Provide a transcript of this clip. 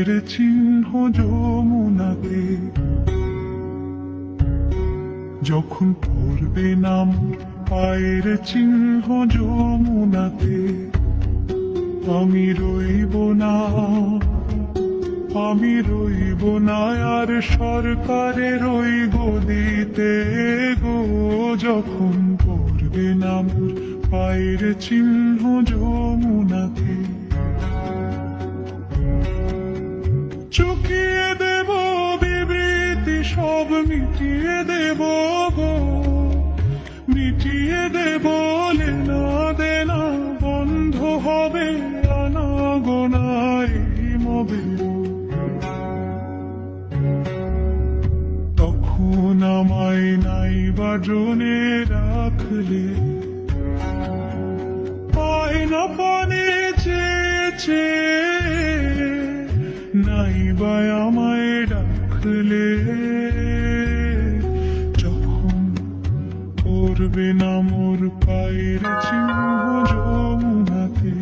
পায়ের চিহ্ন যমুনাতে। যখন পড়বে নাম পায়ের চিহ্ন যমুনাতে, আমি রইব না, আমি রইব না আর সরকারের ওই গদিতে গো। যখন পড়বে নাম পায়ের চিহ্ন যমুনাতে, চুকিয়ে দেব বিবৃতি সব মিটিয়ে দেব গো, মিটিয়ে দেব লেনা দেনা, বন্ধ হবে আনাগোনা এই মবে। তখন আমায় নাই বাজনে রাখলে, আয়না পানে চেয়েছে নাই বা আমায় ডাকলে। যখন পড়বে না মোর পায়ের চিহ্ন যমুনাতে।